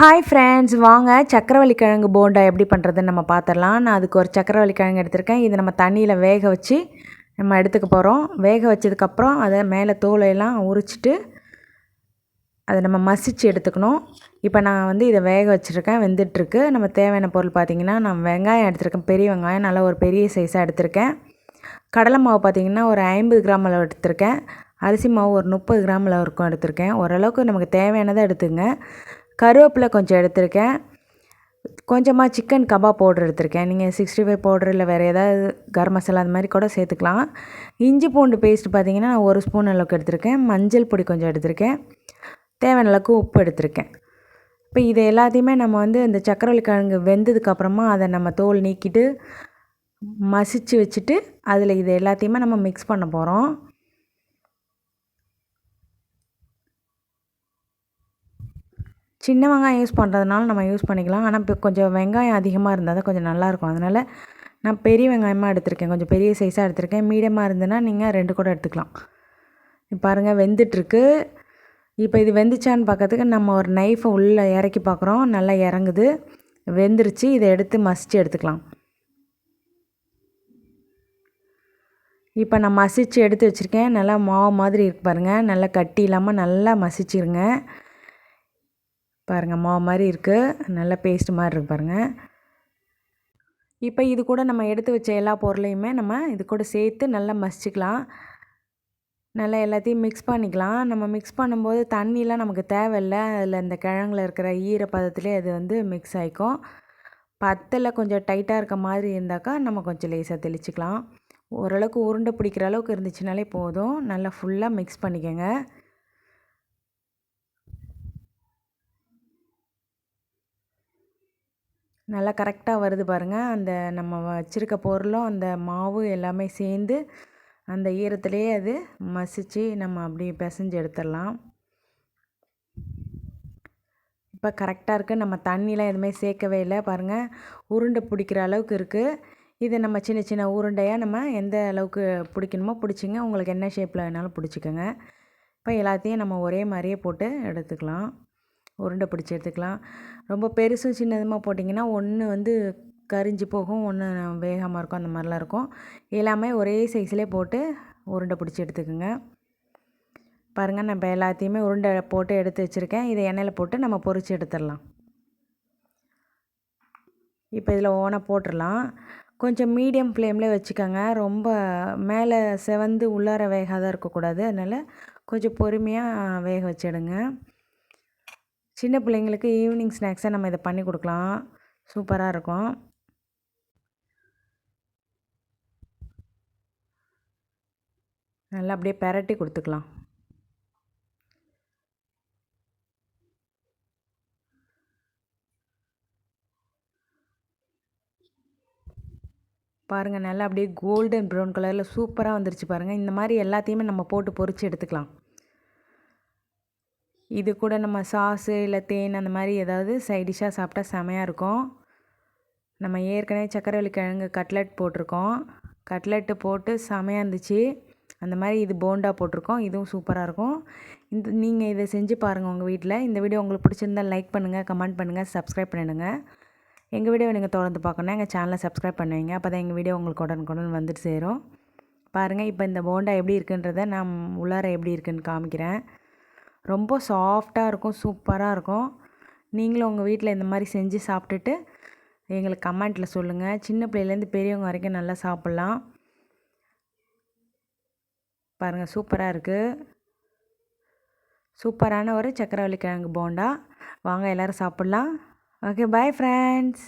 Hi friends, வாங்க சக்கரவள்ளி கிழங்கு போண்டா எப்படி பண்ணுறதுன்னு நம்ம பார்த்துடலாம். நான் அதுக்கு ஒரு சக்கரவள்ளி கிழங்கு எடுத்திருக்கேன். இதை நம்ம தண்ணியில் வேக வச்சு நம்ம எடுத்துக்க போகிறோம். வேக வச்சதுக்கப்புறம் அதை மேலே தோலையெல்லாம் உரிச்சிட்டு அதை நம்ம மசிச்சு எடுத்துக்கணும். இப்போ நான் வந்து இதை வேக வச்சுருக்கேன், வெந்துட்டுருக்கு. நம்ம தேவையான பொருள் பார்த்திங்கன்னா, நான் வெங்காயம் எடுத்திருக்கேன், பெரிய வெங்காயம் நல்லா ஒரு பெரிய சைஸாக எடுத்திருக்கேன். கடலை மாவு பார்த்திங்கன்னா ஒரு 50 கிராம் அளவு எடுத்திருக்கேன். அரிசி மாவு ஒரு 30 கிராம் அளவு இருக்கும் எடுத்திருக்கேன். ஓரளவுக்கு நமக்கு தேவையானதை எடுத்துங்க. கருவேப்பிலை கொஞ்சம் எடுத்திருக்கேன். கொஞ்சமாக சிக்கன் கபாப் பவுடர் எடுத்திருக்கேன். நீங்கள் 65 பவுடர் இல்லை வேறு ஏதாவது கரம் மசாலா அந்த மாதிரி கூட சேர்த்துக்கலாம். இஞ்சி பூண்டு பேஸ்ட் பார்த்திங்கன்னா நான் 1 ஸ்பூன் அளவுக்கு எடுத்திருக்கேன். மஞ்சள் பொடி கொஞ்சம் எடுத்திருக்கேன். தேவையான அளவுக்கு உப்பு எடுத்திருக்கேன். இப்போ இது எல்லாத்தையுமே நம்ம வந்து இந்த சக்கரவள்ளி கிழங்கு வெந்ததுக்கப்புறமா அதை நம்ம தோல் நீக்கிட்டு மசிச்சு வச்சுட்டு அதில் இது எல்லாத்தையுமே நம்ம மிக்ஸ் பண்ண போகிறோம். சின்ன வெங்காயம் யூஸ் பண்ணுறதுனால நம்ம யூஸ் பண்ணிக்கலாம். ஆனால் இப்போ கொஞ்சம் வெங்காயம் அதிகமாக இருந்தால் தான் கொஞ்சம் நல்லாயிருக்கும். அதனால் நான் பெரிய வெங்காயமாக எடுத்திருக்கேன். கொஞ்சம் பெரிய சைஸாக எடுத்திருக்கேன். மீடியமாக இருந்ததுன்னா நீங்கள் 2 கூட எடுத்துக்கலாம். பாருங்கள் வெந்துட்டுருக்கு. இப்போ இது வெந்துச்சான்னு பார்க்கறதுக்கு நம்ம ஒரு நைஃபை உள்ளே இறக்கி பார்க்குறோம். நல்லா இறங்குது, வெந்துருச்சு. இதை எடுத்து மசித்து எடுத்துக்கலாம். இப்போ நான் மசித்து எடுத்து வச்சுருக்கேன். நல்லா மாவு மாதிரி இருக்கு பாருங்கள். நல்லா கட்டி இல்லாமல் நல்லா மசிச்சிருங்க. பாருங்கள் மாவு மாதிரி இருக்குது, நல்ல பேஸ்ட் மாதிரி இருக்குது பாருங்கள். இப்போ இது கூட நம்ம எடுத்து வச்ச எல்லா பொருளையுமே நம்ம இது கூட சேர்த்து நல்லா மசிச்சுக்கலாம். நல்லா எல்லாத்தையும் மிக்ஸ் பண்ணிக்கலாம். நம்ம மிக்ஸ் பண்ணும்போது தண்ணிலாம் நமக்கு தேவையில்லை. அதில் இந்த கிழங்குல இருக்கிற ஈரப்பதத்துலேயே அது வந்து மிக்ஸ் ஆகிக்கும். பத்தலை கொஞ்சம் டைட்டாக இருக்க மாதிரி இருந்தாக்கா நம்ம கொஞ்சம் லேசாக தெளிச்சிக்கலாம். ஓரளவுக்கு உருண்டை பிடிக்கிற அளவுக்கு இருந்துச்சுனாலே போதும். நல்லா ஃபுல்லாக மிக்ஸ் பண்ணிக்கோங்க. நல்லா கரெக்டாக வருது பாருங்கள். அந்த நம்ம வச்சுருக்க பொருளும் அந்த மாவு எல்லாமே சேர்ந்து அந்த ஈரத்துலேயே அது மசித்து நம்ம அப்படி பிசைஞ்சு எடுத்துடலாம். இப்போ கரெக்டாக இருக்குது. நம்ம தண்ணிலாம் எதுவுமே சேர்க்கவே இல்லை பாருங்கள். உருண்டை பிடிக்கிற அளவுக்கு இருக்குது. இதை நம்ம சின்ன சின்ன உருண்டையாக நம்ம எந்த அளவுக்கு பிடிக்கணுமோ பிடிச்சிங்க. உங்களுக்கு என்ன ஷேப்பில் வேணாலும் பிடிச்சிக்கோங்க. இப்போ எல்லாத்தையும் நம்ம ஒரே மாதிரியே போட்டு எடுத்துக்கலாம். உருண்டை பிடிச்சி எடுத்துக்கலாம். ரொம்ப பெருசும் சின்னதுமாக போட்டிங்கன்னா ஒன்று வந்து கரிஞ்சு போகும், ஒன்று வேகாமல் இருக்கும், அந்த மாதிரிலாம் இருக்கும். எல்லாமே ஒரே சைஸ்லேயே போட்டு உருண்டை பிடிச்சி எடுத்துக்கோங்க. பாருங்கள், நம்ம எல்லாத்தையுமே உருண்டை போட்டு எடுத்து வச்சுருக்கேன். இதை எண்ணெயில் போட்டு நம்ம பொரித்து எடுத்துடலாம். இப்போ இதில் ஓனாக போட்டுடலாம். கொஞ்சம் மீடியம் ஃப்ளேமில் வச்சுக்கோங்க. ரொம்ப மேலே செவந்து உள்ளார வேகாத இருக்கக்கூடாது. அதனால் கொஞ்சம் பொறுமையாக வேக வச்சிடுங்க. சின்ன பிள்ளைங்களுக்கு ஈவினிங் ஸ்நாக்ஸாக நம்ம இதை பண்ணி கொடுக்கலாம். சூப்பராக இருக்கும். நல்லா அப்படியே பெரட்டி கொடுத்துக்கலாம். பாருங்கள், நல்லா அப்படியே கோல்டன் ப்ரௌன் கலரில் சூப்பராக வந்துருச்சு பாருங்கள். இந்த மாதிரி எல்லாத்தையுமே நம்ம போட்டு பொரித்து எடுத்துக்கலாம். இது கூட நம்ம சாஸு இல்லை தேன் அந்த மாதிரி ஏதாவது சைடிஷ்ஷாக சாப்பிட்டா செமையாக இருக்கும். நம்ம ஏற்கனவே சக்கரவள்ளி கிழங்கு கட்லெட் போட்டிருக்கோம். கட்லெட்டு போட்டு செமையாக இருந்துச்சு. அந்த மாதிரி இது போண்டா போட்டிருக்கோம். இதுவும் சூப்பராக இருக்கும். நீங்கள் இதை செஞ்சு பாருங்கள் உங்கள் வீட்டில். இந்த வீடியோ உங்களுக்கு பிடிச்சிருந்தால் லைக் பண்ணுங்கள், கமெண்ட் பண்ணுங்கள், சப்ஸ்கிரைப் பண்ணிவிடுங்க. எங்கள் வீடியோ நீங்கள் தொடர்ந்து பார்க்கணுன்னா எங்கள் சேனலை சப்ஸ்கிரைப் பண்ணுவீங்க. அப்போ தான் எங்கள் வீடியோ உங்களுக்கு உடனுக்குடன் வந்துட்டு சேரும். பாருங்கள், இப்போ இந்த போண்டா எப்படி இருக்குன்றதை நான் உள்ளார எப்படி இருக்குதுன்னு காமிக்கிறேன். ரொம்ப சாஃப்டாக இருக்கும், சூப்பராக இருக்கும். நீங்களும் உங்கள் வீட்டில் இந்த மாதிரி செஞ்சு சாப்பிட்டுட்டு எங்களுக்கு கமெண்ட்டில் சொல்லுங்கள். சின்ன பிள்ளையிலேருந்து பெரியவங்க வரைக்கும் நல்லா சாப்பிட்லாம். பாருங்கள், சூப்பராக இருக்குது. சூப்பரான ஒரு சக்கரவள்ளி கிழங்கு போண்டா. வாங்க எல்லோரும் சாப்பிட்லாம். Okay, bye friends.